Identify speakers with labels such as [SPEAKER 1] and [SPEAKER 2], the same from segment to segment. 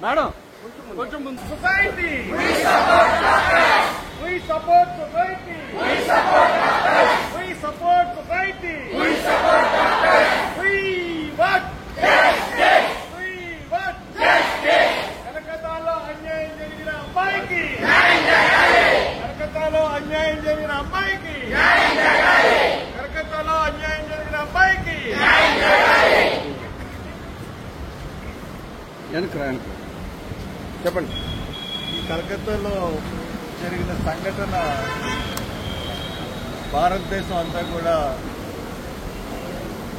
[SPEAKER 1] Madam కొంచెం ముందు
[SPEAKER 2] society we support society we support society we want justice కలకత్తాలో అన్యాయం జరిగిన అమ్మాయికి న్యాయం చేయాలి కలకత్తాలో అన్యాయం జరిగిన అమ్మాయికి న్యాయం చేయాలి కలకత్తాలో అన్యాయం జరిగిన అమ్మాయికి న్యాయం చేయాలి
[SPEAKER 1] చెప్పండి.
[SPEAKER 2] ఈ కలకత్తాలో జరిగిన సంఘటన భారతదేశం అంతా కూడా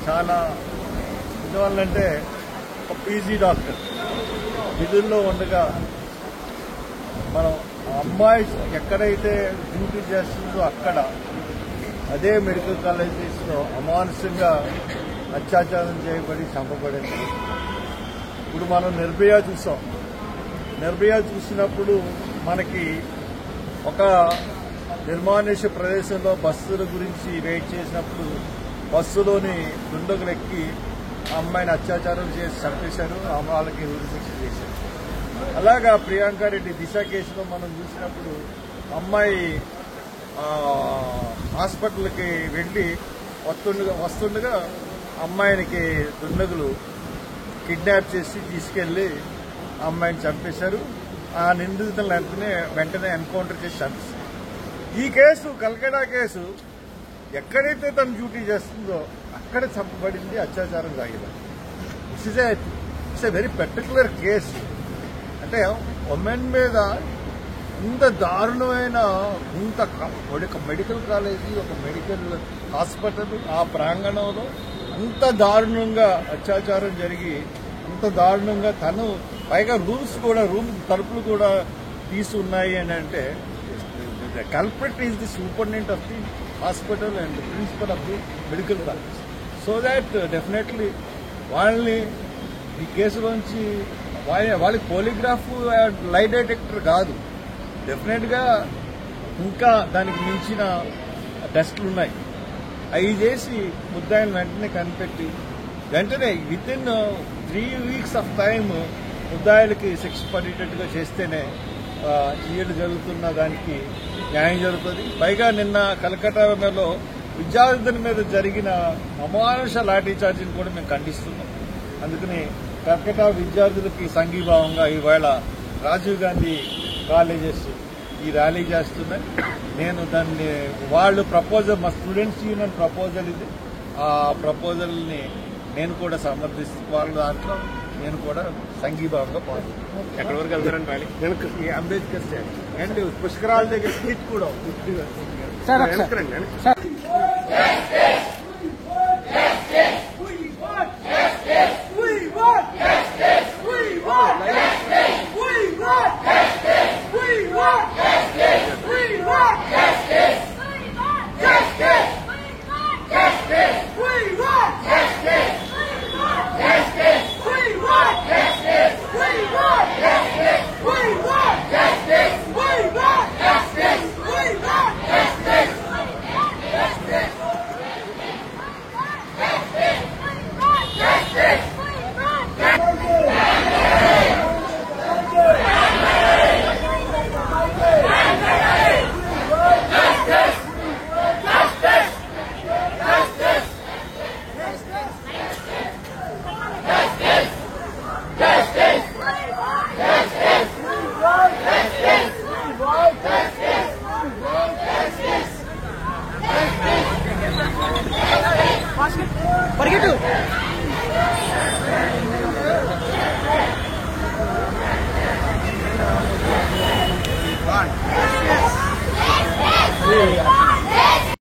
[SPEAKER 2] చాలా ఎందువల్లంటే ఒక పీజీ డాక్టర్ విధుల్లో ఉండగా మనం అమ్మాయి ఎక్కడైతే డ్యూటీ చేస్తుందో అక్కడ అదే మెడికల్ కాలేజెస్లో అమానుషంగా అత్యాచారం చేయబడి చంపబడింది. ఇప్పుడు మనం నిర్భయ చూసాం. నిర్భయ చూసినప్పుడు మనకి ఒక నిర్మానుష్య ప్రదేశంలో బస్సుల గురించి వెయిట్ చేసినప్పుడు బస్సులోని దుండగులు ఎక్కి ఆ అమ్మాయిని అత్యాచారం చేసి చంపేశారు, వాళ్ళకి ఉరిశిక్ష చేశారు. అలాగా ప్రియాంకారెడ్డి దిశ కేసులో మనం చూసినప్పుడు అమ్మాయి హాస్పిటల్కి వెళ్లి వస్తుండగా అమ్మాయినికి దుండగులు కిడ్నాప్ చేసి తీసుకెళ్లి అమ్మాయిని చంపేశారు. ఆ నిందితులను వెంటనే ఎన్కౌంటర్ చేసి చంపేశారు. ఈ కేసు కల్కటా కేసు ఎక్కడైతే తను డ్యూటీ చేస్తుందో అక్కడ చంపబడింది, అత్యాచారం సాగింది. It's a very particular case. అంటే ఉమెన్ మీద ఇంత దారుణమైన ఇంత మెడికల్ కాలేజీ, ఒక మెడికల్ హాస్పిటల్, ఆ ప్రాంగణంలో అంత దారుణంగా అత్యాచారం జరిగి అంత దారుణంగా తను పైగా రూమ్ తలుపులు కూడా తీసి ఉన్నాయి అని అంటే the culprit is the superintendent of the hospital and principal of the medical college. So that definitely వాళ్ళని ఈ కేసులోంచి వాళ్ళకి పోలిగ్రాఫ్ లై డిటెక్టర్ కాదు, డెఫినెట్గా ఇంకా దానికి మించిన టెస్టులు ఉన్నాయి. అవి చేసి ముద్దాయిని వెంటనే కనిపెట్టి వెంటనే within 3 weeks of time ముద్దాయిలకి శిక్ష పడేటట్టుగా చేస్తేనే ఈళ్ళు జరుగుతున్న దానికి న్యాయం జరుగుతుంది. పైగా నిన్న కలకట్టాలో విద్యార్థుల మీద జరిగిన అమానుష లాఠీ చార్జీని కూడా మేము ఖండిస్తున్నాం. అందుకని కలకట్టా విద్యార్థులకి సంఘీభావంగా ఇవాళ రాజీవ్ గాంధీ కాలేజెస్ ఈ ర్యాలీ చేస్తున్నాయి. నేను దాన్ని వాళ్ళు ప్రపోజల్, మా స్టూడెంట్స్ యూనియన్ ప్రపోజల్ ఇది, ఆ ప్రపోజల్ని నేను కూడా సమర్థిస్తూ వాళ్ళ దాంట్లో నేను కూడా సంఘీభావంగా పాల్గొన్నాను.
[SPEAKER 1] ఎక్కడి వరకు వెళ్తారని ర్యాలీ?
[SPEAKER 2] ఈ అంబేద్కర్ స్టాచ్యూ అండ్ పుష్కరాల దగ్గర స్ట్రీట్ కూడా
[SPEAKER 1] వెనక్కి రండి.